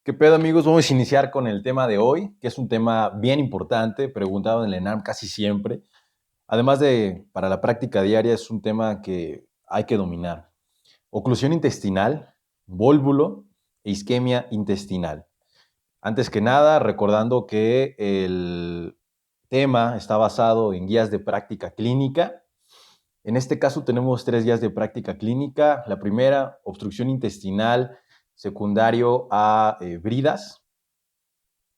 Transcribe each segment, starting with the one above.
¿Qué pedo, amigos? Vamos a iniciar con el tema de hoy, que es un tema bien importante, preguntado en el ENAM casi siempre. Además de, para la práctica diaria, es un tema que hay que dominar. Oclusión intestinal, vólvulo e isquemia intestinal. Antes que nada, recordando que el tema está basado en guías de práctica clínica. En este caso tenemos 3 guías de práctica clínica. La primera, obstrucción intestinal secundario a bridas.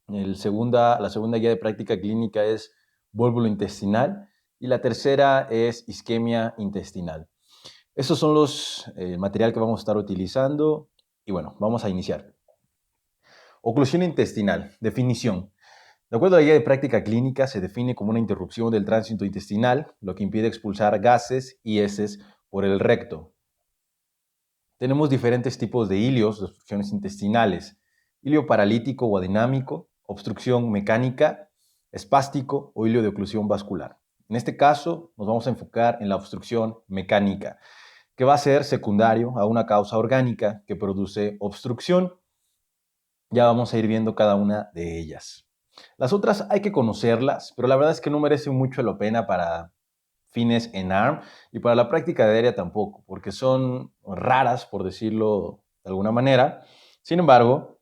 La segunda guía de práctica clínica es vólvulo intestinal y la tercera es isquemia intestinal. Esos son los material que vamos a estar utilizando y bueno, vamos a iniciar. Oclusión intestinal, definición. De acuerdo a la guía de práctica clínica, se define como una interrupción del tránsito intestinal, lo que impide expulsar gases y heces por el recto. Tenemos diferentes tipos de hilios de obstrucciones intestinales: hilio paralítico o adinámico, obstrucción mecánica, espástico o hilio de oclusión vascular. En este caso, nos vamos a enfocar en la obstrucción mecánica, que va a ser secundario a una causa orgánica que produce obstrucción. Ya vamos a ir viendo cada una de ellas. Las otras hay que conocerlas, pero la verdad es que no merece mucho la pena para fines en ARM y para la práctica diaria tampoco, porque son raras, por decirlo de alguna manera. Sin embargo,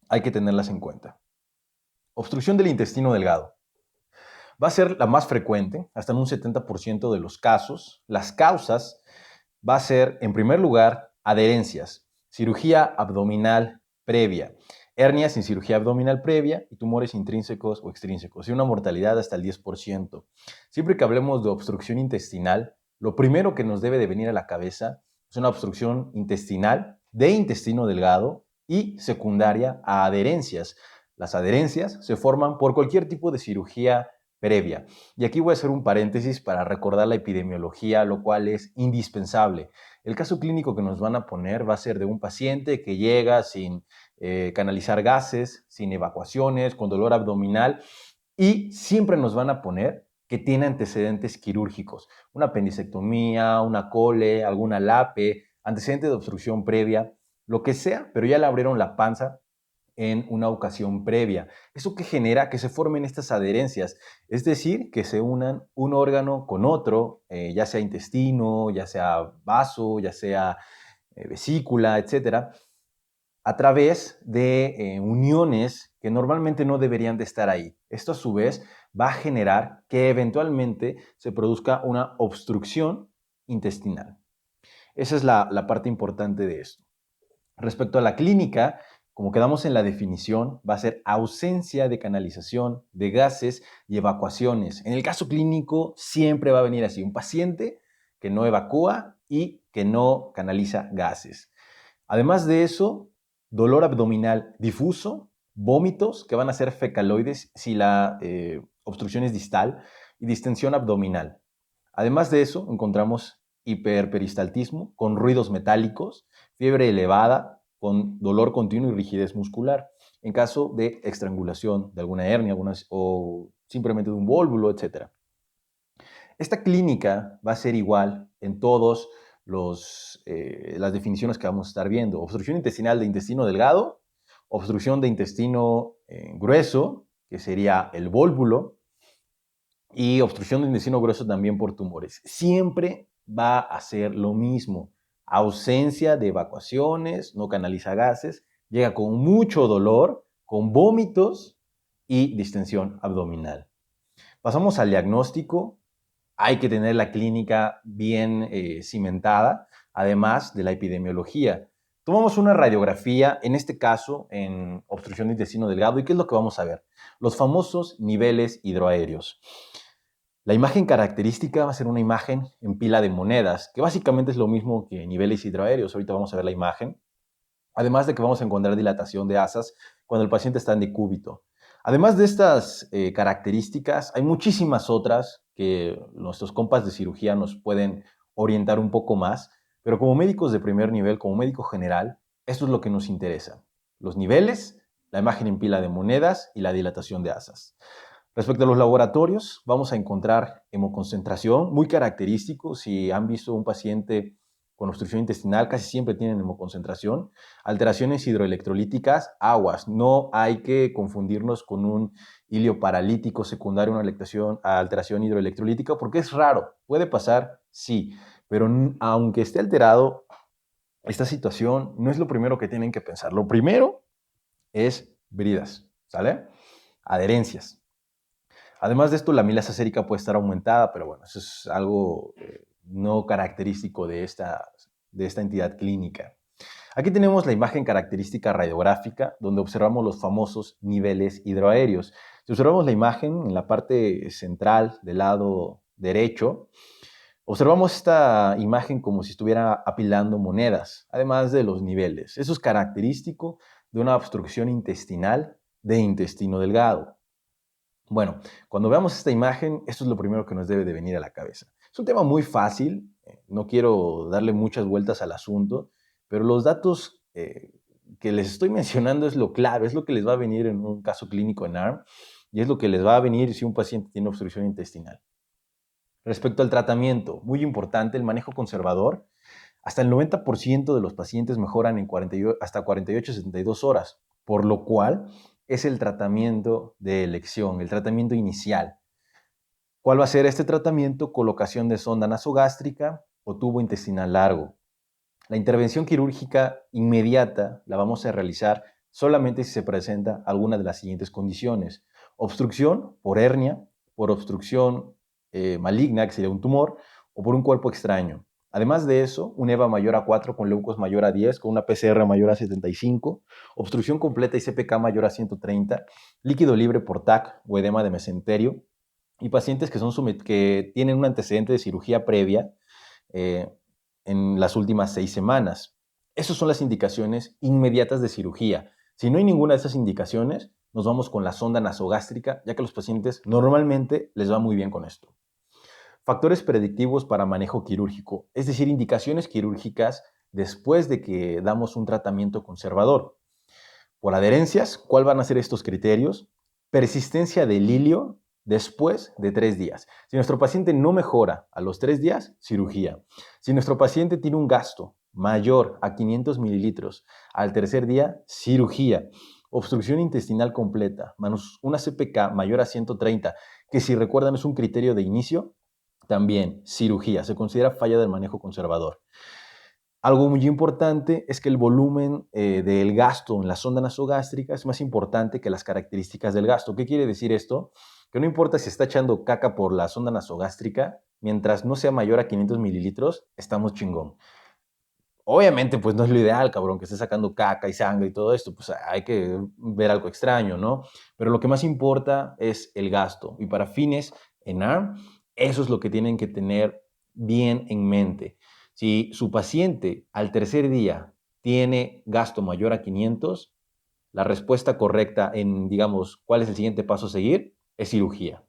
hay que tenerlas en cuenta. Obstrucción del intestino delgado. Va a ser la más frecuente, hasta en un 70% de los casos. Las causas va a ser, en primer lugar, adherencias, cirugía abdominal previa, hernias sin cirugía abdominal previa y tumores intrínsecos o extrínsecos, y una mortalidad hasta el 10%. Siempre que hablemos de obstrucción intestinal, lo primero que nos debe de venir a la cabeza es una obstrucción intestinal de intestino delgado y secundaria a adherencias. Las adherencias se forman por cualquier tipo de cirugía previa. Y aquí voy a hacer un paréntesis para recordar la epidemiología, lo cual es indispensable. El caso clínico que nos van a poner va a ser de un paciente que llega sin canalizar gases, sin evacuaciones, con dolor abdominal, y siempre nos van a poner que tiene antecedentes quirúrgicos, una apendicectomía, una cole, alguna LAPE, antecedente de obstrucción previa, lo que sea, pero ya le abrieron la panza en una ocasión previa. ¿Eso que genera? Que se formen estas adherencias, es decir, que se unan un órgano con otro, ya sea intestino, ya sea vaso, ya sea vesícula, etcétera, a través de uniones que normalmente no deberían de estar ahí. Esto a su vez va a generar que eventualmente se produzca una obstrucción intestinal. Esa es la parte importante de esto. Respecto a la clínica, como quedamos en la definición, va a ser ausencia de canalización de gases y evacuaciones. En el caso clínico siempre va a venir así, un paciente que no evacúa y que no canaliza gases. Además de eso, dolor abdominal difuso, vómitos que van a ser fecaloides si la obstrucción es distal y distensión abdominal. Además de eso, encontramos hiperperistaltismo con ruidos metálicos, fiebre elevada, con dolor continuo y rigidez muscular, en caso de estrangulación de alguna hernia o simplemente de un vólvulo, etc. Esta clínica va a ser igual en todos las definiciones que vamos a estar viendo. Obstrucción intestinal de intestino delgado, obstrucción de intestino grueso, que sería el vólvulo, y obstrucción de intestino grueso también por tumores. Siempre va a ser lo mismo. Ausencia de evacuaciones, no canaliza gases, llega con mucho dolor, con vómitos y distensión abdominal. Pasamos al diagnóstico. Hay que tener la clínica bien cimentada, además de la epidemiología. Tomamos una radiografía, en este caso en obstrucción de intestino delgado, ¿y qué es lo que vamos a ver? Los famosos niveles hidroaéreos. La imagen característica va a ser una imagen en pila de monedas, que básicamente es lo mismo que niveles hidroaéreos. Ahorita vamos a ver la imagen. Además de que vamos a encontrar dilatación de asas cuando el paciente está en decúbito. Además de estas características, hay muchísimas otras que nuestros compas de cirugía nos pueden orientar un poco más, pero como médicos de primer nivel, como médico general, esto es lo que nos interesa: los niveles, la imagen en pila de monedas y la dilatación de asas. Respecto a los laboratorios, vamos a encontrar hemoconcentración, muy característico. Si han visto un paciente con obstrucción intestinal casi siempre tienen hemoconcentración. Alteraciones hidroelectrolíticas, aguas. No hay que confundirnos con un hilio paralítico secundario a una alteración hidroelectrolítica porque es raro. Puede pasar, sí, pero aunque esté alterado, esta situación no es lo primero que tienen que pensar. Lo primero es bridas, ¿sale? Adherencias. Además de esto, la amilasa sérica puede estar aumentada, pero bueno, eso es algo no característico de esta entidad clínica. Aquí tenemos la imagen característica radiográfica, donde observamos los famosos niveles hidroaéreos. Si observamos la imagen en la parte central del lado derecho, observamos esta imagen como si estuviera apilando monedas, además de los niveles. Eso es característico de una obstrucción intestinal de intestino delgado. Bueno, cuando veamos esta imagen, esto es lo primero que nos debe de venir a la cabeza. Es un tema muy fácil, no quiero darle muchas vueltas al asunto, pero los datos que les estoy mencionando es lo clave, es lo que les va a venir en un caso clínico en ARM y es lo que les va a venir si un paciente tiene obstrucción intestinal. Respecto al tratamiento, muy importante, el manejo conservador. Hasta el 90% de los pacientes mejoran en hasta 48-72 horas, por lo cual es el tratamiento de elección, el tratamiento inicial. ¿Cuál va a ser este tratamiento? Colocación de sonda nasogástrica o tubo intestinal largo. La intervención quirúrgica inmediata la vamos a realizar solamente si se presenta alguna de las siguientes condiciones. Obstrucción por hernia, por obstrucción maligna, que sería un tumor, o por un cuerpo extraño. Además de eso, un EVA mayor a 4 con leucos mayor a 10, con una PCR mayor a 75, obstrucción completa y CPK mayor a 130, líquido libre por TAC o edema de mesenterio, y pacientes que tienen un antecedente de cirugía previa en las últimas 6 semanas. Esas son las indicaciones inmediatas de cirugía. Si no hay ninguna de esas indicaciones, nos vamos con la sonda nasogástrica, ya que a los pacientes normalmente les va muy bien con esto. Factores predictivos para manejo quirúrgico, es decir, indicaciones quirúrgicas después de que damos un tratamiento conservador. Por adherencias, ¿cuál van a ser estos criterios? Persistencia del hilio después de 3 días. Si nuestro paciente no mejora a los 3 días, cirugía. Si nuestro paciente tiene un gasto mayor a 500 mililitros al tercer día, cirugía. Obstrucción intestinal completa, una CPK mayor a 130, que si recuerdan es un criterio de inicio, también cirugía. Se considera falla del manejo conservador. Algo muy importante es que el volumen del gasto en la sonda nasogástrica es más importante que las características del gasto. ¿Qué quiere decir esto? Que no importa si está echando caca por la sonda nasogástrica, mientras no sea mayor a 500 mililitros, estamos chingón. Obviamente, pues no es lo ideal, cabrón, que esté sacando caca y sangre y todo esto, pues hay que ver algo extraño, ¿no? Pero lo que más importa es el gasto. Y para fines en ARM, eso es lo que tienen que tener bien en mente. Si su paciente al tercer día tiene gasto mayor a 500, la respuesta correcta en, digamos, cuál es el siguiente paso a seguir, es cirugía.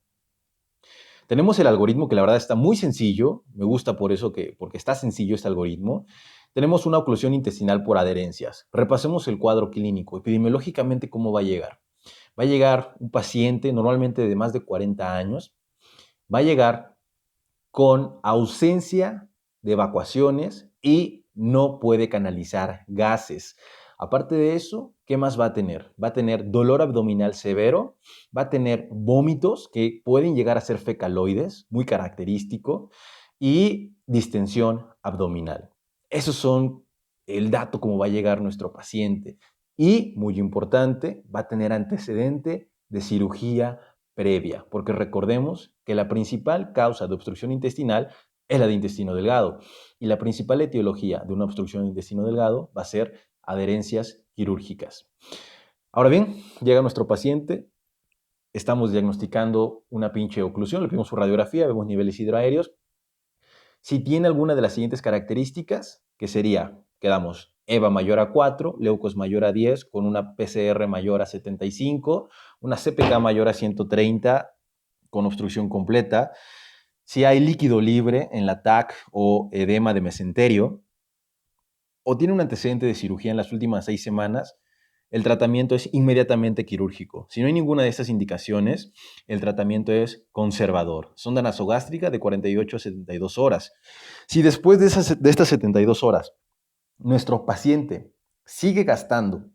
Tenemos el algoritmo que la verdad está muy sencillo, me gusta por eso porque está sencillo este algoritmo. Tenemos una oclusión intestinal por adherencias. Repasemos el cuadro clínico. Epidemiológicamente, ¿cómo va a llegar? Va a llegar un paciente, normalmente de más de 40 años, va a llegar con ausencia de evacuaciones y no puede canalizar gases. Aparte de eso, ¿qué más va a tener? Va a tener dolor abdominal severo, va a tener vómitos que pueden llegar a ser fecaloides, muy característico, y distensión abdominal. Esos son el dato cómo va a llegar nuestro paciente. Y, muy importante, va a tener antecedente de cirugía previa, porque recordemos que la principal causa de obstrucción intestinal es la de intestino delgado y la principal etiología de una obstrucción de intestino delgado va a ser adherencias quirúrgicas. Ahora bien, llega nuestro paciente, estamos diagnosticando una pinche oclusión, le pedimos su radiografía, vemos niveles hidroaéreos. Si tiene alguna de las siguientes características, que sería, quedamos EVA mayor a 4, leucos mayor a 10, con una PCR mayor a 75, una CPK mayor a 130, con obstrucción completa. Si hay líquido libre en la TAC o edema de mesenterio, o tiene un antecedente de cirugía en las últimas 6 semanas, el tratamiento es inmediatamente quirúrgico. Si no hay ninguna de estas indicaciones, el tratamiento es conservador. Sonda nasogástrica de 48 a 72 horas. Si después de estas 72 horas nuestro paciente sigue gastando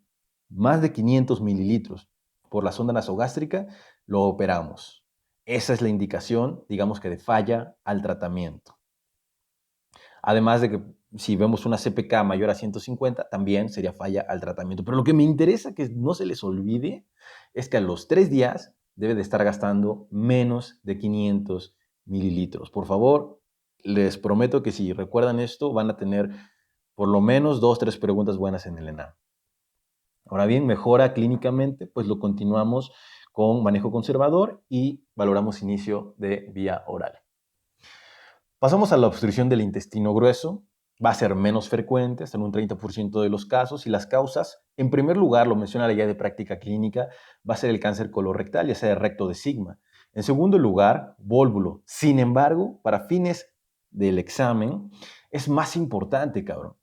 más de 500 mililitros por la sonda nasogástrica, lo operamos. Esa es la indicación, digamos que de falla al tratamiento. Además de que si vemos una CPK mayor a 150, también sería falla al tratamiento. Pero lo que me interesa que no se les olvide es que a los 3 días debe de estar gastando menos de 500 mililitros. Por favor, les prometo que si recuerdan esto, van a tener por lo menos 2, 3 preguntas buenas en el ENAM. Ahora bien, mejora clínicamente, pues lo continuamos con manejo conservador y valoramos inicio de vía oral. Pasamos a la obstrucción del intestino grueso. Va a ser menos frecuente, hasta en un 30% de los casos, y las causas, en primer lugar, lo menciona la guía de práctica clínica, va a ser el cáncer colorectal, ya sea de recto de sigma. En segundo lugar, vólvulo. Sin embargo, para fines del examen, es más importante, cabrón.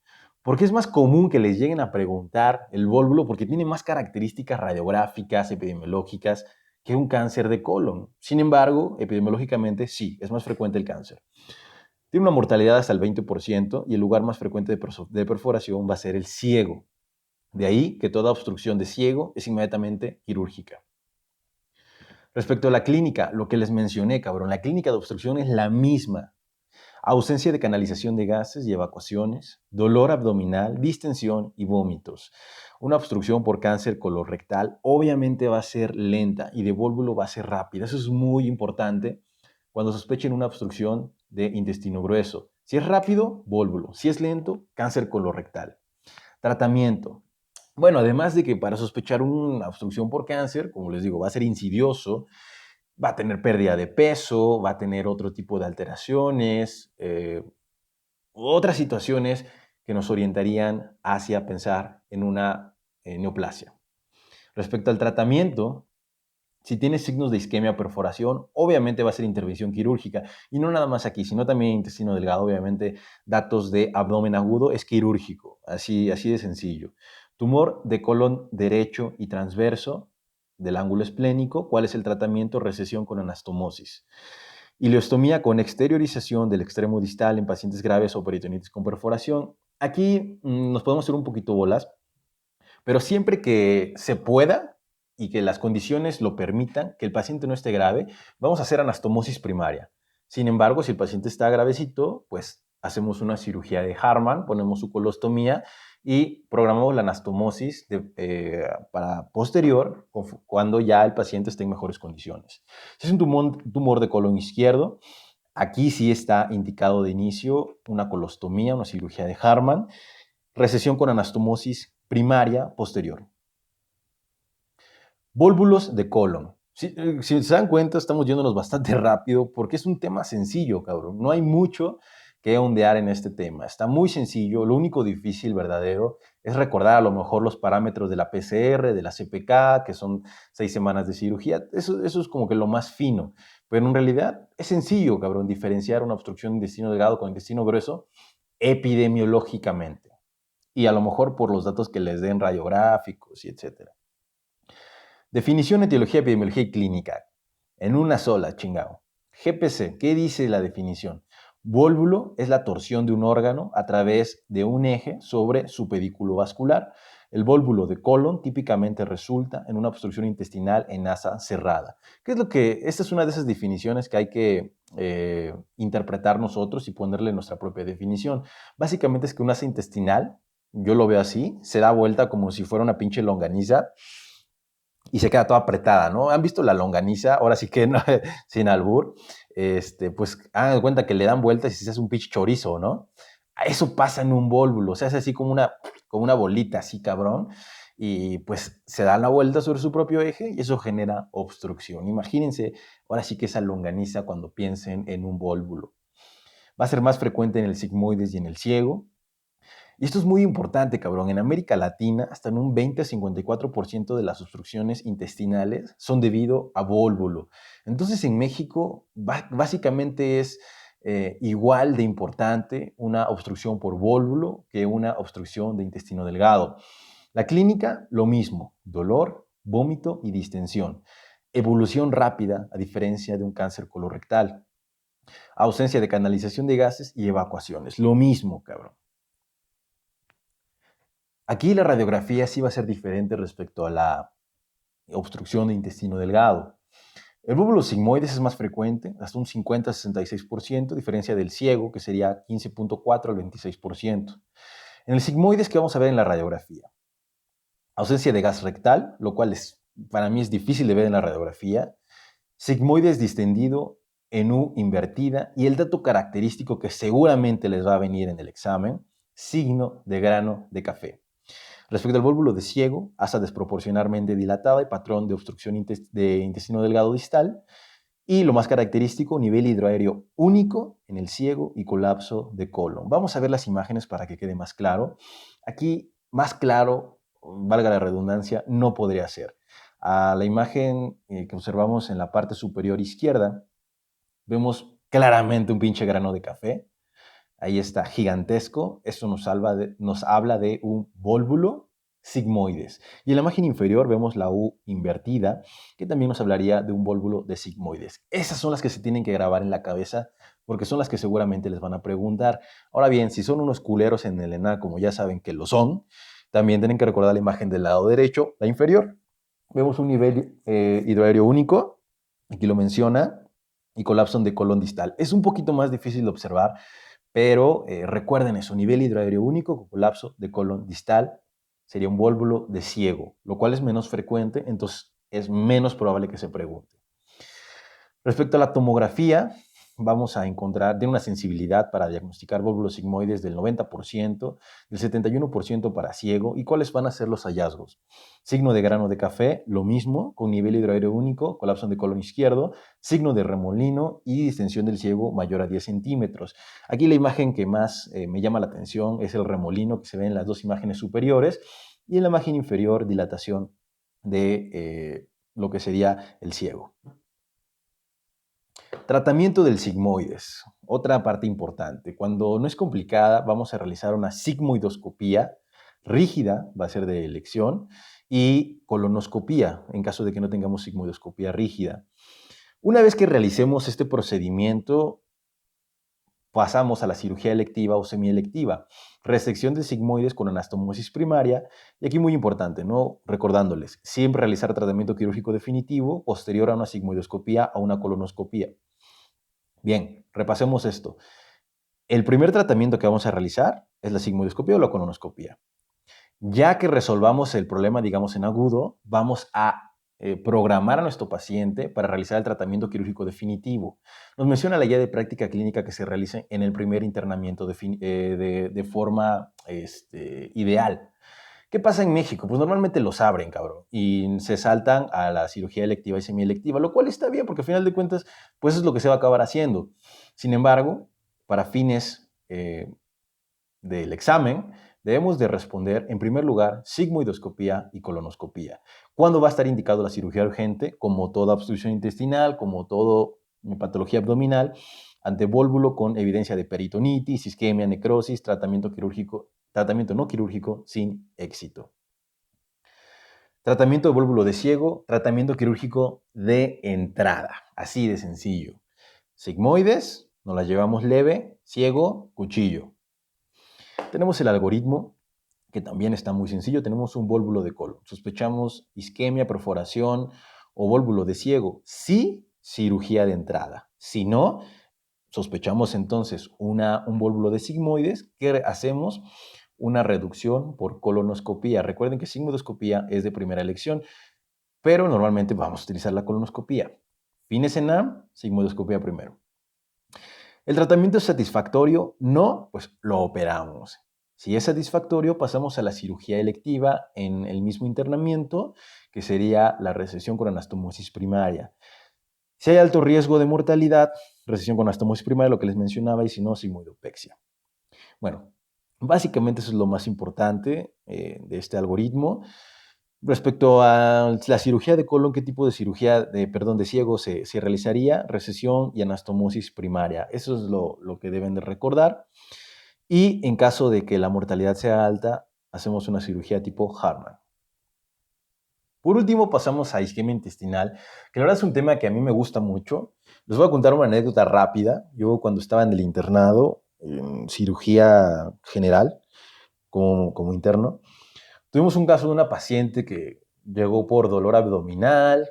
Porque es más común que les lleguen a preguntar el vólvulo porque tiene más características radiográficas, epidemiológicas, que un cáncer de colon. Sin embargo, epidemiológicamente sí, es más frecuente el cáncer. Tiene una mortalidad hasta el 20% y el lugar más frecuente de perforación va a ser el ciego. De ahí que toda obstrucción de ciego es inmediatamente quirúrgica. Respecto a la clínica, lo que les mencioné, cabrón, la clínica de obstrucción es la misma. Ausencia de canalización de gases y evacuaciones, dolor abdominal, distensión y vómitos. Una obstrucción por cáncer colorectal obviamente va a ser lenta y de vólvulo va a ser rápida. Eso es muy importante cuando sospechen una obstrucción de intestino grueso. Si es rápido, vólvulo. Si es lento, cáncer colorectal. Tratamiento. Bueno, además de que para sospechar una obstrucción por cáncer, como les digo, va a ser insidioso, va a tener pérdida de peso, va a tener otro tipo de alteraciones, otras situaciones que nos orientarían hacia pensar en una neoplasia. Respecto al tratamiento, si tiene signos de isquemia o perforación, obviamente va a ser intervención quirúrgica. Y no nada más aquí, sino también intestino delgado, obviamente, datos de abdomen agudo es quirúrgico, así de sencillo. Tumor de colon derecho y transverso del ángulo esplénico, ¿cuál es el tratamiento? Recesión con anastomosis. Ileostomía con exteriorización del extremo distal en pacientes graves o peritonitis con perforación. Aquí nos podemos hacer un poquito bolas, pero siempre que se pueda y que las condiciones lo permitan, que el paciente no esté grave, vamos a hacer anastomosis primaria. Sin embargo, si el paciente está gravecito, pues hacemos una cirugía de Harman, ponemos su colostomía y programamos la anastomosis para posterior, cuando ya el paciente esté en mejores condiciones. Si es un tumor de colon izquierdo, aquí sí está indicado de inicio una colostomía, una cirugía de Harman, recesión con anastomosis primaria posterior. Vólvulos de colon. Si se dan cuenta, estamos yéndonos bastante rápido porque es un tema sencillo, cabrón. No hay mucho que ondear en este tema. Está muy sencillo. Lo único difícil, verdadero, es recordar a lo mejor los parámetros de la PCR, de la CPK, que son 6 semanas de cirugía. Eso es como que lo más fino. Pero en realidad es sencillo, cabrón, diferenciar una obstrucción de intestino delgado con intestino grueso epidemiológicamente. Y a lo mejor por los datos que les den radiográficos y etcétera. Definición, etiología, epidemiología y clínica. En una sola, chingao. GPC, ¿qué dice la definición? Vólvulo es la torsión de un órgano a través de un eje sobre su pedículo vascular. El vólvulo de colon típicamente resulta en una obstrucción intestinal en asa cerrada. ¿Qué es lo que? Esta es una de esas definiciones que hay que interpretar nosotros y ponerle nuestra propia definición. Básicamente es que una asa intestinal, yo lo veo así, se da vuelta como si fuera una pinche longaniza y se queda toda apretada, ¿no? ¿Han visto la longaniza? Ahora sí que no, sin albur, pues hagan de cuenta que le dan vueltas y se hace un pinche chorizo, ¿no? Eso pasa en un vólvulo, se hace así como una bolita, así cabrón, y pues se da la vuelta sobre su propio eje y eso genera obstrucción. Imagínense, ahora sí que esa longaniza cuando piensen en un vólvulo. Va a ser más frecuente en el sigmoides y en el ciego. Y esto es muy importante, cabrón. En América Latina, hasta en un 20 a 54% de las obstrucciones intestinales son debido a vólvulo. Entonces, en México, básicamente es igual de importante una obstrucción por vólvulo que una obstrucción de intestino delgado. La clínica, lo mismo, dolor, vómito y distensión. Evolución rápida, a diferencia de un cáncer colorectal. Ausencia de canalización de gases y evacuaciones. Lo mismo, cabrón. Aquí la radiografía sí va a ser diferente respecto a la obstrucción de intestino delgado. El búbulo sigmoides es más frecuente, hasta un 50-66%, a diferencia del ciego, que sería 15.4 al 26%. En el sigmoides, ¿qué vamos a ver en la radiografía? Ausencia de gas rectal, lo cual para mí es difícil de ver en la radiografía. Sigmoides distendido en U invertida y el dato característico que seguramente les va a venir en el examen, signo de grano de café. Respecto al vólvulo de ciego, asa desproporcionalmente dilatada y patrón de obstrucción de intestino delgado distal. Y lo más característico, nivel hidroaéreo único en el ciego y colapso de colon. Vamos a ver las imágenes para que quede más claro. Aquí, más claro, valga la redundancia, no podría ser. A la imagen que observamos en la parte superior izquierda, vemos claramente un pinche grano de café. Ahí está, gigantesco. Esto nos habla de un vólvulo sigmoides. Y en la imagen inferior vemos la U invertida, que también nos hablaría de un vólvulo de sigmoides. Esas son las que se tienen que grabar en la cabeza, porque son las que seguramente les van a preguntar. Ahora bien, si son unos culeros en el ENA, como ya saben que lo son, también tienen que recordar la imagen del lado derecho, la inferior. Vemos un nivel hidroaéreo único, aquí lo menciona, y colapso de colon distal. Es un poquito más difícil de observar, pero recuerden eso, nivel hidroaéreo único con colapso de colon distal sería un vólvulo de ciego, lo cual es menos frecuente, entonces es menos probable que se pregunte. Respecto a la tomografía, vamos a encontrar, tiene una sensibilidad para diagnosticar vólvulos sigmoides del 90%, del 71% para ciego. ¿Y cuáles van a ser los hallazgos? Signo de grano de café, lo mismo, con nivel hidroaéreo único, colapso de colon izquierdo, signo de remolino y distensión del ciego mayor a 10 centímetros. Aquí la imagen que más me llama la atención es el remolino que se ve en las dos imágenes superiores y en la imagen inferior dilatación de lo que sería el ciego. Tratamiento del sigmoides, otra parte importante. Cuando no es complicada, vamos a realizar una sigmoidoscopía rígida, va a ser de elección, y colonoscopía, en caso de que no tengamos sigmoidoscopía rígida. Una vez que realicemos este procedimiento, pasamos a la cirugía electiva o semielectiva, resección de sigmoides con anastomosis primaria, y aquí muy importante, ¿no? Recordándoles, siempre realizar tratamiento quirúrgico definitivo posterior a una sigmoidoscopía o una colonoscopía. Bien, repasemos esto. El primer tratamiento que vamos a realizar es la sigmoidoscopía o la colonoscopía. Ya que resolvamos el problema, digamos, en agudo, vamos a programar a nuestro paciente para realizar el tratamiento quirúrgico definitivo. Nos menciona la guía de práctica clínica que se realice en el primer internamiento de forma ideal. ¿Qué pasa en México? Pues normalmente los abren, cabrón, y se saltan a la cirugía electiva y semielectiva, lo cual está bien, porque al final de cuentas, pues es lo que se va a acabar haciendo. Sin embargo, para fines del examen, debemos de responder, en primer lugar, sigmoidoscopía y colonoscopía. ¿Cuándo va a estar indicado la cirugía urgente? Como toda obstrucción intestinal, como toda patología abdominal, ante vólvulo con evidencia de peritonitis, isquemia, necrosis, tratamiento no quirúrgico sin éxito. Tratamiento de vólvulo de ciego, tratamiento quirúrgico de entrada, así de sencillo. Sigmoides, nos las llevamos leve, ciego, cuchillo. Tenemos el algoritmo, que también está muy sencillo. Tenemos un vólvulo de colon. Sospechamos isquemia, perforación o vólvulo de ciego. Sí, cirugía de entrada. Si no, sospechamos entonces un vólvulo de sigmoides. ¿Qué hacemos? Una reducción por colonoscopía. Recuerden que sigmoidoscopía es de primera elección, pero normalmente vamos a utilizar la colonoscopía. Fines en A, sigmoidoscopía primero. ¿El tratamiento es satisfactorio? No, pues lo operamos. Si es satisfactorio, pasamos a la cirugía electiva en el mismo internamiento, que sería la resección con anastomosis primaria. Si hay alto riesgo de mortalidad, resección con anastomosis primaria, lo que les mencionaba, y si no, sigmoidopexia. Bueno, básicamente eso es lo más importante de este algoritmo. Respecto a la cirugía de colon, ¿qué tipo de cirugía de ciego se realizaría? Recesión y anastomosis primaria. Eso es lo que deben de recordar. Y en caso de que la mortalidad sea alta, hacemos una cirugía tipo Hartmann. Por último, pasamos a isquemia intestinal, que la verdad es un tema que a mí me gusta mucho. Les voy a contar una anécdota rápida. Yo cuando estaba en el internado, en cirugía general, como interno, tuvimos un caso de una paciente que llegó por dolor abdominal,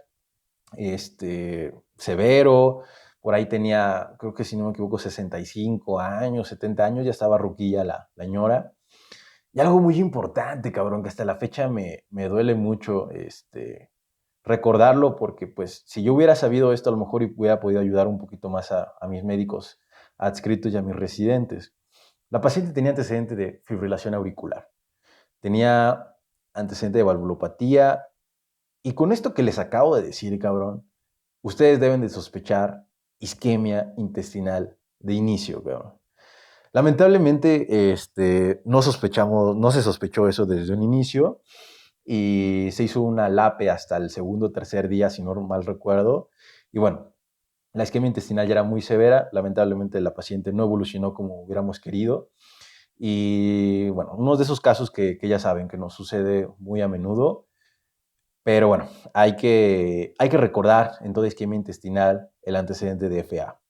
severo, por ahí tenía, creo que si no me equivoco, 65 años, 70 años, ya estaba ruquilla la señora. Y algo muy importante, cabrón, que hasta la fecha me duele mucho recordarlo, porque pues si yo hubiera sabido esto, a lo mejor hubiera podido ayudar un poquito más a mis médicos adscritos y a mis residentes. La paciente tenía antecedente de fibrilación auricular, tenía antecedente de valvulopatía, y con esto que les acabo de decir, cabrón, ustedes deben de sospechar isquemia intestinal de inicio, cabrón. Lamentablemente, no se sospechó eso desde un inicio y se hizo una LAPE hasta el segundo o tercer día, si no mal recuerdo. Y bueno, la isquemia intestinal ya era muy severa. Lamentablemente, la paciente no evolucionó como hubiéramos querido. Y bueno, uno de esos casos que ya saben que nos sucede muy a menudo. Pero bueno, hay que recordar en toda isquemia intestinal el antecedente de FA.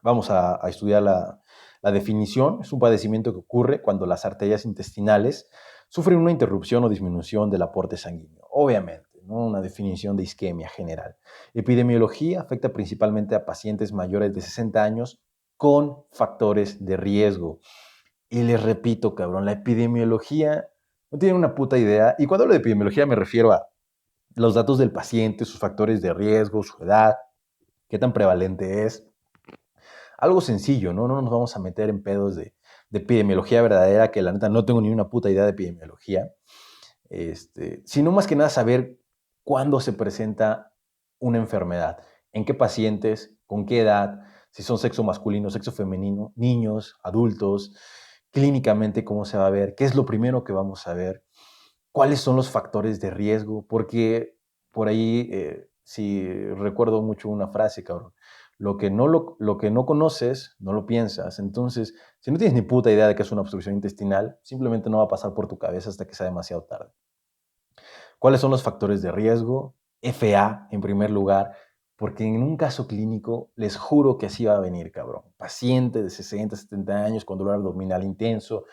Vamos a estudiar la definición. Es un padecimiento que ocurre cuando las arterias intestinales sufren una interrupción o disminución del aporte sanguíneo. Obviamente, ¿no? Una definición de isquemia general. Epidemiología afecta principalmente a pacientes mayores de 60 años con factores de riesgo. Y les repito, cabrón, la epidemiología no tiene una puta idea. Y cuando hablo de epidemiología me refiero a los datos del paciente, sus factores de riesgo, su edad, qué tan prevalente es. Algo sencillo, ¿no? No nos vamos a meter en pedos de epidemiología verdadera, que la neta no tengo ni una puta idea de epidemiología. Sino más que nada saber cuándo se presenta una enfermedad, en qué pacientes, con qué edad, si son sexo masculino, sexo femenino, niños, adultos, clínicamente cómo se va a ver, qué es lo primero que vamos a ver, cuáles son los factores de riesgo, porque por ahí, si recuerdo mucho una frase, cabrón, lo que no conoces, no lo piensas. Entonces, si no tienes ni puta idea de qué es una obstrucción intestinal, simplemente no va a pasar por tu cabeza hasta que sea demasiado tarde. ¿Cuáles son los factores de riesgo? FA, en primer lugar, porque en un caso clínico, les juro que así va a venir, cabrón. Paciente de 60, 70 años con dolor abdominal intenso,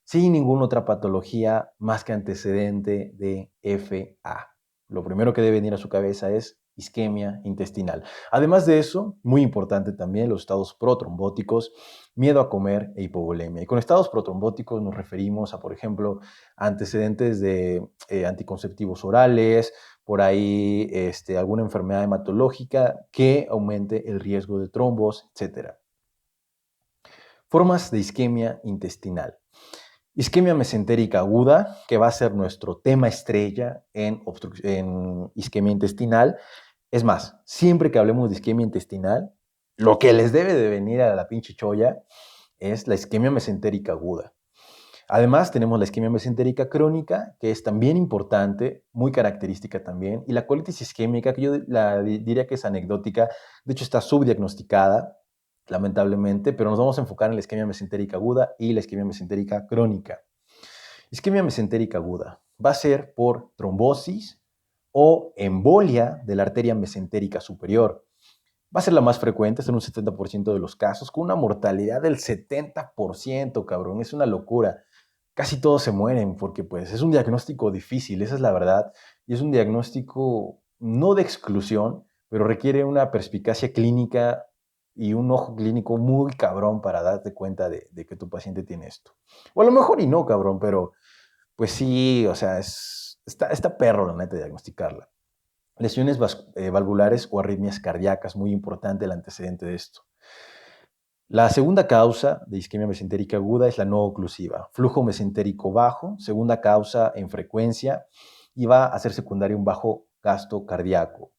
sin ninguna otra patología más que antecedente de FA. Lo primero que debe venir a su cabeza es isquemia intestinal. Además de eso, muy importante también los estados protrombóticos, miedo a comer e hipovolemia. Y con estados protrombóticos nos referimos a, por ejemplo, antecedentes de anticonceptivos orales, por ahí alguna enfermedad hematológica que aumente el riesgo de trombos, etc. Formas de isquemia intestinal. Isquemia mesentérica aguda, que va a ser nuestro tema estrella en isquemia intestinal. Es más, siempre que hablemos de isquemia intestinal, lo que les debe de venir a la pinche cholla es la isquemia mesentérica aguda. Además, tenemos la isquemia mesentérica crónica, que es también importante, muy característica también, y la colitis isquémica, que yo diría que es anecdótica, de hecho está subdiagnosticada, lamentablemente, pero nos vamos a enfocar en la isquemia mesentérica aguda y la isquemia mesentérica crónica. Isquemia mesentérica aguda va a ser por trombosis o embolia de la arteria mesentérica superior. Va a ser la más frecuente, es en un 70% de los casos, con una mortalidad del 70%, cabrón, es una locura. Casi todos se mueren porque pues es un diagnóstico difícil, esa es la verdad, y es un diagnóstico no de exclusión, pero requiere una perspicacia clínica y un ojo clínico muy cabrón para darte cuenta de que tu paciente tiene esto. O a lo mejor y no, cabrón, pero pues sí, o sea, está perro la neta diagnosticarla. Lesiones valvulares o arritmias cardíacas, muy importante el antecedente de esto. La segunda causa de isquemia mesentérica aguda es la no oclusiva. Flujo mesentérico bajo, segunda causa en frecuencia, y va a ser secundaria un bajo gasto cardíaco.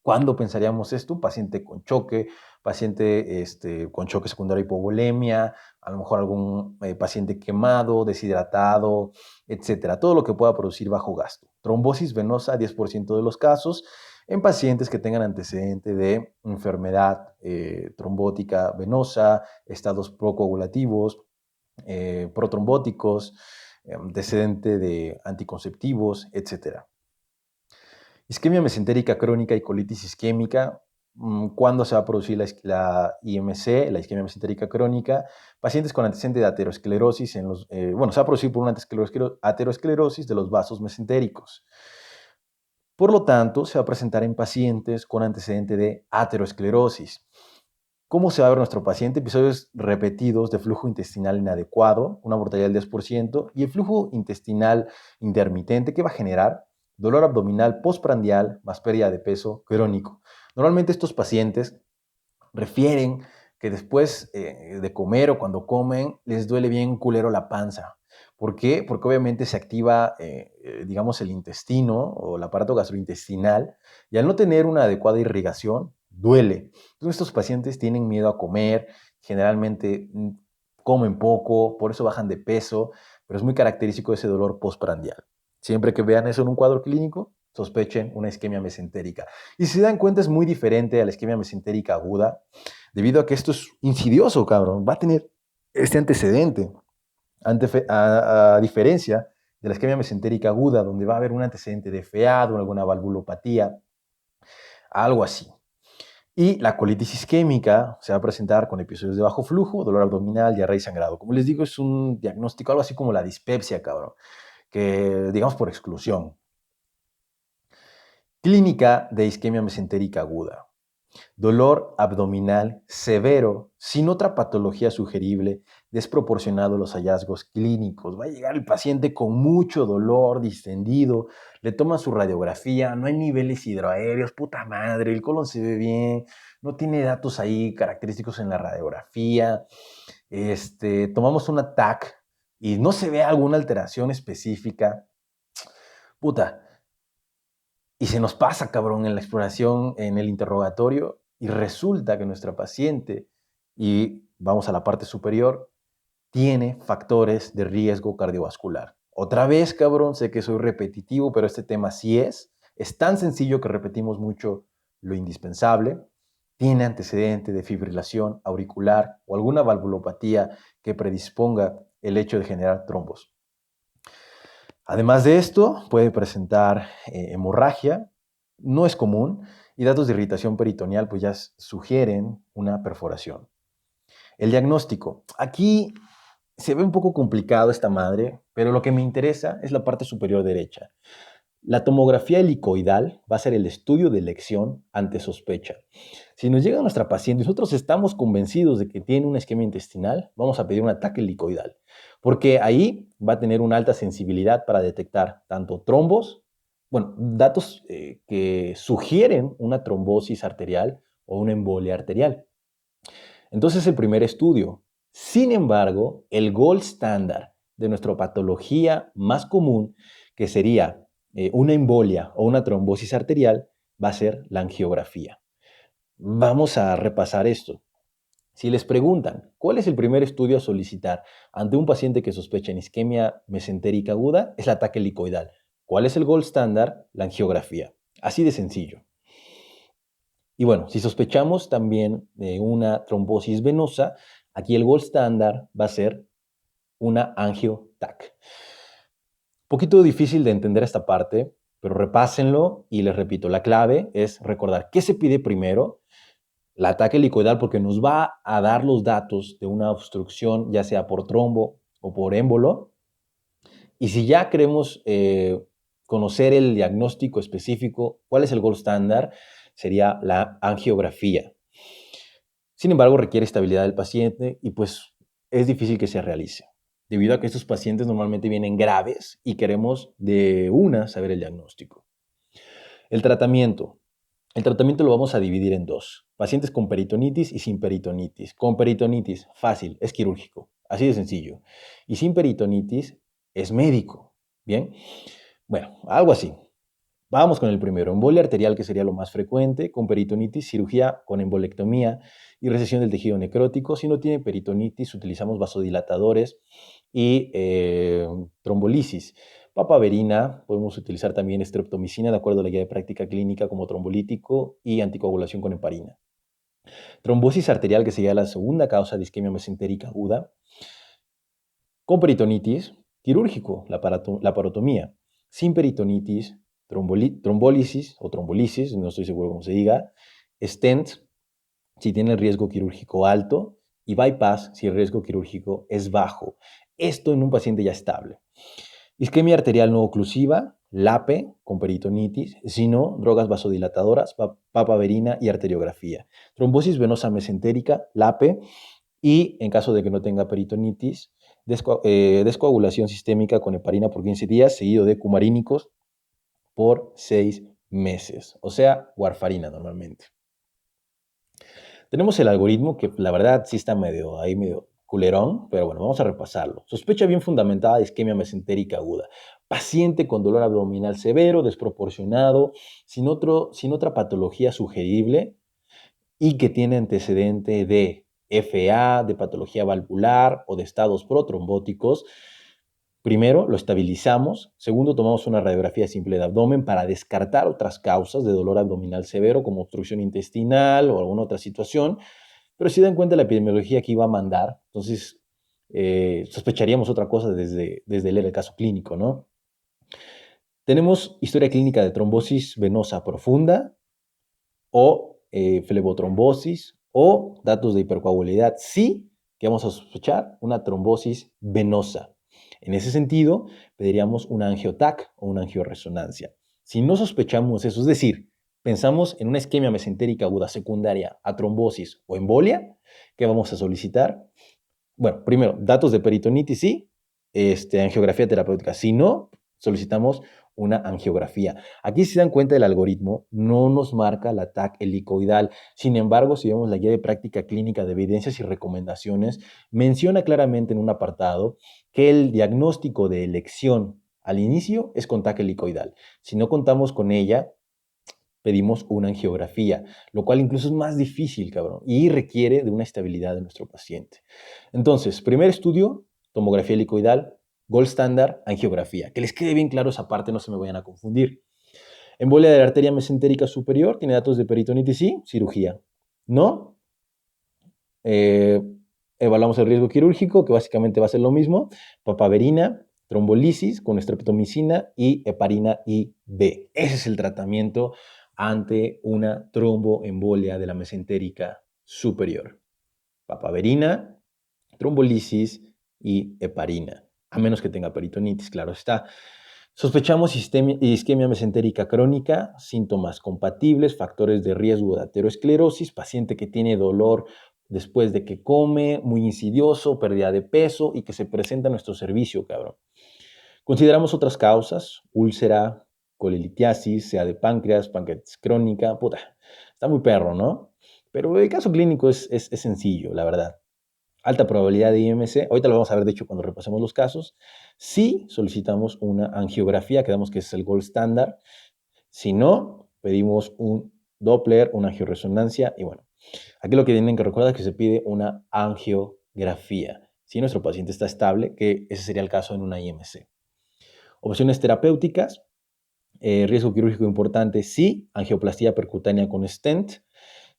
¿Cuándo pensaríamos esto? Un paciente con choque, paciente con choque secundario a hipovolemia, a lo mejor algún paciente quemado, deshidratado, etcétera. Todo lo que pueda producir bajo gasto. Trombosis venosa, 10% de los casos, en pacientes que tengan antecedente de enfermedad trombótica venosa, estados procoagulativos, protrombóticos, antecedente de anticonceptivos, etc. Isquemia mesentérica crónica y colitis isquémica. ¿Cuándo se va a producir la IMC, la isquemia mesentérica crónica? Pacientes con antecedente de aterosclerosis, se va a producir por una aterosclerosis de los vasos mesentéricos. Por lo tanto, se va a presentar en pacientes con antecedente de aterosclerosis. ¿Cómo se va a ver nuestro paciente? Episodios repetidos de flujo intestinal inadecuado, una mortalidad del 10%, y el flujo intestinal intermitente que va a generar dolor abdominal postprandial más pérdida de peso crónico. Normalmente estos pacientes refieren que después de comer o cuando comen les duele bien culero la panza. ¿Por qué? Porque obviamente se activa, digamos, el intestino o el aparato gastrointestinal y al no tener una adecuada irrigación, duele. Entonces estos pacientes tienen miedo a comer, generalmente comen poco, por eso bajan de peso, pero es muy característico ese dolor postprandial. Siempre que vean eso en un cuadro clínico, sospechen una isquemia mesentérica. Y si se dan cuenta, es muy diferente a la isquemia mesentérica aguda, debido a que esto es insidioso, cabrón. Va a tener este antecedente, a diferencia de la isquemia mesentérica aguda, donde va a haber un antecedente de FEAD o alguna valvulopatía, algo así. Y la colitis isquémica se va a presentar con episodios de bajo flujo, dolor abdominal, diarrea y sangrado. Como les digo, es un diagnóstico algo así como la dispepsia, cabrón, que digamos por exclusión. Clínica de isquemia mesentérica aguda. Dolor abdominal severo, sin otra patología sugerible, desproporcionado a los hallazgos clínicos. Va a llegar el paciente con mucho dolor, distendido, le toman su radiografía, no hay niveles hidroaéreos, puta madre, el colon se ve bien, no tiene datos ahí característicos en la radiografía. Tomamos una TAC y no se ve alguna alteración específica. Puta, y se nos pasa, cabrón, en la exploración, en el interrogatorio, y resulta que nuestra paciente, y vamos a la parte superior, tiene factores de riesgo cardiovascular. Otra vez, cabrón, sé que soy repetitivo, pero este tema sí es tan sencillo que repetimos mucho lo indispensable. Tiene antecedente de fibrilación auricular o alguna valvulopatía que predisponga el hecho de generar trombos. Además de esto, puede presentar hemorragia, no es común, y datos de irritación peritoneal pues ya sugieren una perforación. El diagnóstico. Aquí se ve un poco complicado esta madre, pero lo que me interesa es la parte superior derecha. La tomografía helicoidal va a ser el estudio de elección ante sospecha. Si nos llega nuestra paciente y nosotros estamos convencidos de que tiene una isquemia intestinal, vamos a pedir un ataque helicoidal, porque ahí va a tener una alta sensibilidad para detectar tanto trombos, bueno, datos que sugieren una trombosis arterial o una embolia arterial. Entonces, el primer estudio. Sin embargo, el gold standard de nuestra patología más común, que sería una embolia o una trombosis arterial, va a ser la angiografía. Vamos a repasar esto. Si les preguntan, ¿cuál es el primer estudio a solicitar ante un paciente que sospecha en isquemia mesentérica aguda? Es el ataque helicoidal. ¿Cuál es el gold standard? La angiografía. Así de sencillo. Y bueno, si sospechamos también de una trombosis venosa, aquí el gold standard va a ser una angio-TAC. Poquito difícil de entender esta parte, pero repásenlo y les repito, la clave es recordar qué se pide primero, el ataque helicoidal porque nos va a dar los datos de una obstrucción, ya sea por trombo o por émbolo, y si ya queremos conocer el diagnóstico específico, cuál es el gold standard, sería la angiografía. Sin embargo, requiere estabilidad del paciente y pues es difícil que se realice, debido a que estos pacientes normalmente vienen graves y queremos de una saber el diagnóstico. El tratamiento. El tratamiento lo vamos a dividir en dos. Pacientes con peritonitis y sin peritonitis. Con peritonitis, fácil, es quirúrgico. Así de sencillo. Y sin peritonitis, es médico. ¿Bien? Bueno, algo así. Vamos con el primero, embolia arterial, que sería lo más frecuente, con peritonitis, cirugía con embolectomía y recesión del tejido necrótico. Si no tiene peritonitis, utilizamos vasodilatadores y trombolisis. Papaverina, podemos utilizar también streptomicina de acuerdo a la guía de práctica clínica como trombolítico y anticoagulación con heparina. Trombosis arterial, que sería la segunda causa de isquemia mesentérica aguda. Con peritonitis, quirúrgico, laparotomía. Sin peritonitis, trombólisis o trombolisis, no estoy seguro cómo se diga, stent, si tiene el riesgo quirúrgico alto, y bypass, si el riesgo quirúrgico es bajo. Esto en un paciente ya estable. Isquemia arterial no oclusiva, LAPE, con peritonitis, si no, drogas vasodilatadoras, papaverina y arteriografía. Trombosis venosa mesentérica, LAPE, y en caso de que no tenga peritonitis, descoagulación sistémica con heparina por 15 días, seguido de cumarínicos por 6 meses, o sea, warfarina normalmente. Tenemos el algoritmo que la verdad sí está medio culerón, pero bueno, vamos a repasarlo. Sospecha bien fundamentada de isquemia mesentérica aguda. Paciente con dolor abdominal severo, desproporcionado, sin otra patología sugerible y que tiene antecedente de FA, de patología valvular o de estados protrombóticos. Primero, lo estabilizamos. Segundo, tomamos una radiografía simple de abdomen para descartar otras causas de dolor abdominal severo como obstrucción intestinal o alguna otra situación. Pero si dan cuenta de la epidemiología que iba a mandar, entonces sospecharíamos otra cosa desde leer el caso clínico, ¿no? Tenemos historia clínica de trombosis venosa profunda o flebotrombosis o datos de hipercoagulabilidad. Sí que vamos a sospechar una trombosis venosa. En ese sentido, pediríamos una angiotac o una angioresonancia. Si no sospechamos eso, es decir, pensamos en una isquemia mesentérica aguda secundaria a trombosis o embolia, ¿qué vamos a solicitar? Bueno, primero, datos de peritonitis, sí, angiografía terapéutica. Si no, solicitamos una angiografía. Aquí, si se dan cuenta del algoritmo, no nos marca la TAC helicoidal. Sin embargo, si vemos la guía de práctica clínica de evidencias y recomendaciones, menciona claramente en un apartado que el diagnóstico de elección al inicio es con TAC helicoidal. Si no contamos con ella, pedimos una angiografía, lo cual incluso es más difícil, cabrón, y requiere de una estabilidad de nuestro paciente. Entonces, primer estudio, tomografía helicoidal, gold standard, angiografía. Que les quede bien claro esa parte, no se me vayan a confundir. Embolia de la arteria mesentérica superior, tiene datos de peritonitis, sí, cirugía. No, evaluamos el riesgo quirúrgico, que básicamente va a ser lo mismo, papaverina, trombolisis con estreptomicina y heparina IB. Ese es el tratamiento ante una tromboembolia de la mesentérica superior. Papaverina, trombolisis y heparina, a menos que tenga peritonitis, claro está. Sospechamos isquemia mesentérica crónica, síntomas compatibles, factores de riesgo de aterosclerosis, paciente que tiene dolor después de que come, muy insidioso, pérdida de peso y que se presenta a nuestro servicio, cabrón. Consideramos otras causas, úlcera, colelitiasis, sea de páncreas, pancreatitis crónica, puta, está muy perro, ¿no? Pero el caso clínico es sencillo, la verdad. Alta probabilidad de IMC, ahorita lo vamos a ver de hecho cuando repasemos los casos. Si solicitamos una angiografía, quedamos que es el gold standard. Si no, pedimos un Doppler, una angioresonancia y bueno, aquí lo que tienen que recordar es que se pide una angiografía. Si nuestro paciente está estable, que ese sería el caso en una IMC. Opciones terapéuticas, riesgo quirúrgico importante, sí, angioplastía percutánea con stent,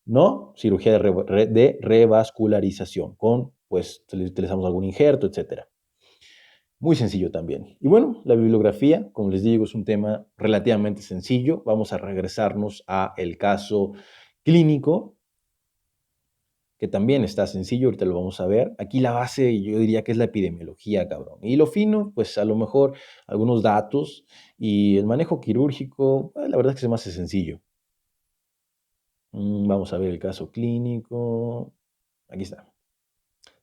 no, cirugía de revascularización con, pues, utilizamos algún injerto, etc. Muy sencillo también. Y bueno, la bibliografía, como les digo, es un tema relativamente sencillo. Vamos a regresarnos a el caso clínico, que también está sencillo, ahorita lo vamos a ver. Aquí la base yo diría que es la epidemiología, cabrón. Y lo fino, pues a lo mejor algunos datos y el manejo quirúrgico, la verdad es que se me hace sencillo. Vamos a ver el caso clínico. Aquí está.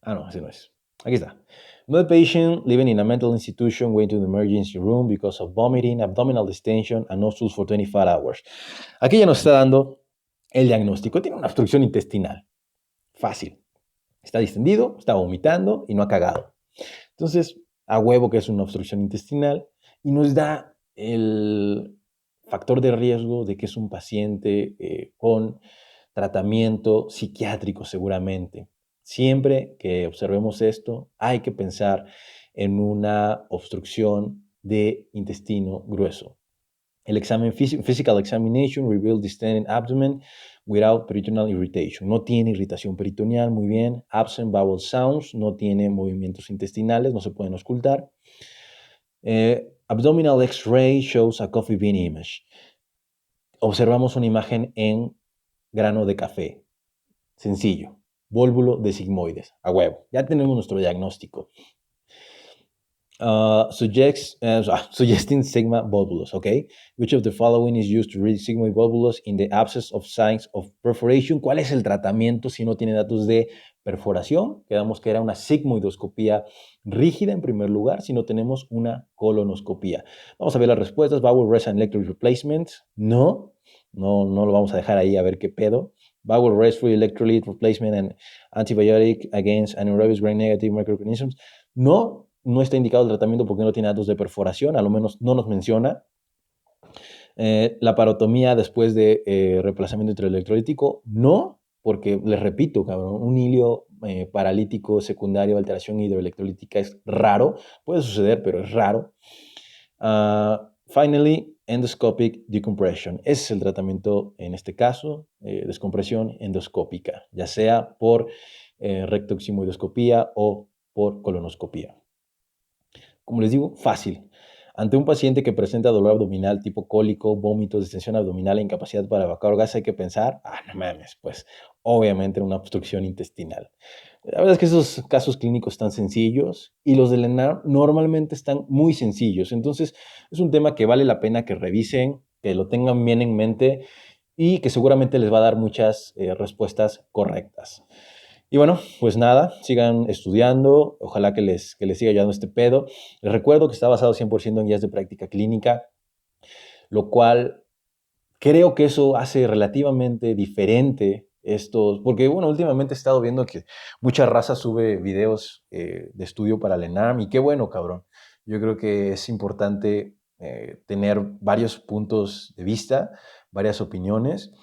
Ah, no, ese no es. Aquí está. No patient living in a mental institution went to the emergency room because of vomiting, abdominal distension, and no stools for 24 hours. Aquí ya nos está dando el diagnóstico. Tiene una obstrucción intestinal. Fácil. Está distendido, está vomitando y no ha cagado. Entonces, a huevo que es una obstrucción intestinal y nos da el factor de riesgo de que es un paciente con tratamiento psiquiátrico seguramente. Siempre que observemos esto, hay que pensar en una obstrucción de intestino grueso. El examen physical examination revealed distended abdomen without peritoneal irritation. No tiene irritación peritoneal, muy bien. Absent bowel sounds, no tiene movimientos intestinales, no se pueden auscultar. Abdominal X-ray shows a coffee bean image. Observamos una imagen en grano de café. Sencillo. Vólvulo de sigmoides. A huevo. Ya tenemos nuestro diagnóstico. Suggesting sigma volvulus, okay? Which of the following is used to read sigmoid volvulus in the absence of signs of perforation? ¿Cuál es el tratamiento si no tiene datos de perforación? Quedamos que era una sigmoidoscopía rígida en primer lugar, si no tenemos una colonoscopía. Vamos a ver las respuestas. Bowel rest and electrolyte replacement. No lo vamos a dejar ahí a ver qué pedo. Bowel rest, free electrolyte replacement and antibiotic against anaerobic gram-negative microorganisms. No está indicado el tratamiento porque no tiene datos de perforación, a lo menos no nos menciona. La parotomía después de reemplazamiento intraelectrolítico, no, porque les repito, cabrón, un hilio paralítico secundario de alteración hidroelectrolítica es raro, puede suceder, pero es raro. Finally, endoscopic decompression. Ese es el tratamiento en este caso, descompresión endoscópica, ya sea por rectoximoidoscopía o por colonoscopía. Como les digo, fácil. Ante un paciente que presenta dolor abdominal tipo cólico, vómitos, distensión abdominal e incapacidad para evacuar gas, hay que pensar, no mames, pues obviamente una obstrucción intestinal. La verdad es que esos casos clínicos están sencillos y los del ENARM normalmente están muy sencillos. Entonces, es un tema que vale la pena que revisen, que lo tengan bien en mente y que seguramente les va a dar muchas respuestas correctas. Y bueno, pues nada, sigan estudiando, ojalá que les siga ayudando este pedo. Les recuerdo que está basado 100% en guías de práctica clínica, lo cual creo que eso hace relativamente diferente estos, porque bueno, últimamente he estado viendo que mucha raza sube videos de estudio para el ENARM y qué bueno, cabrón. Yo creo que es importante tener varios puntos de vista, varias opiniones.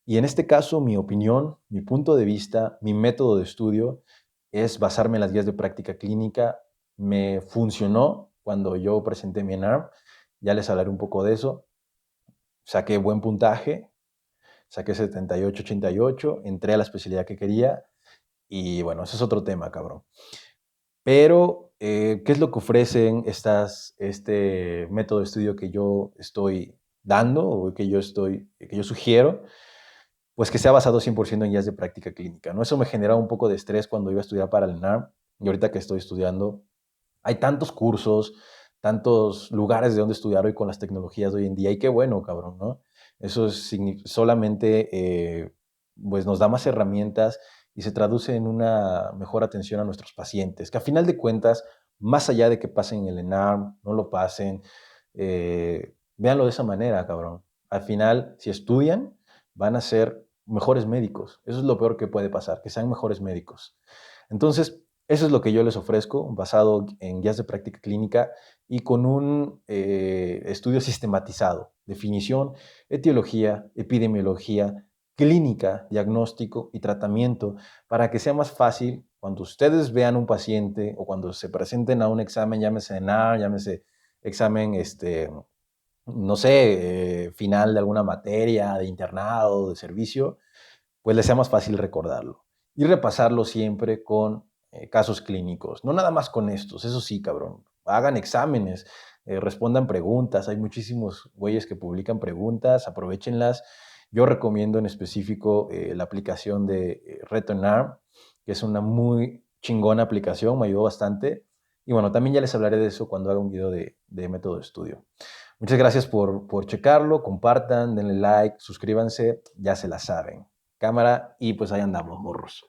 Y en este caso, mi opinión, mi punto de vista, mi método de estudio es basarme en las guías de práctica clínica. Me funcionó cuando yo presenté mi ENARM. Ya les hablaré un poco de eso. Saqué buen puntaje, saqué 78, 88, entré a la especialidad que quería y bueno, ese es otro tema, cabrón. Pero, ¿qué es lo que ofrecen este método de estudio que yo estoy dando o que yo sugiero? Pues que sea basado 100% en guías de práctica clínica, ¿no? Eso me generaba un poco de estrés cuando iba a estudiar para el ENARM y ahorita que estoy estudiando, hay tantos cursos, tantos lugares de donde estudiar hoy con las tecnologías de hoy en día y qué bueno, cabrón, ¿no? Eso solamente pues nos da más herramientas y se traduce en una mejor atención a nuestros pacientes, que a final de cuentas, más allá de que pasen el ENARM, no lo pasen, véanlo de esa manera, cabrón. Al final, si estudian, van a ser mejores médicos. Eso es lo peor que puede pasar, que sean mejores médicos. Entonces, eso es lo que yo les ofrezco, basado en guías de práctica clínica y con un estudio sistematizado, definición, etiología, epidemiología, clínica, diagnóstico y tratamiento, para que sea más fácil cuando ustedes vean un paciente o cuando se presenten a un examen, llámese ENAR, llámese examen, no sé, final de alguna materia, de internado, de servicio, pues les sea más fácil recordarlo. Y repasarlo siempre con casos clínicos, no nada más con estos, eso sí, cabrón. Hagan exámenes, respondan preguntas, hay muchísimos güeyes que publican preguntas, aprovechenlas. Yo recomiendo en específico la aplicación de RetoNarm, que es una muy chingona aplicación, me ayudó bastante. Y bueno, también ya les hablaré de eso cuando haga un video de método de estudio. Muchas gracias por checarlo, compartan, denle like, suscríbanse, ya se la saben. Cámara y pues ahí andamos, morros.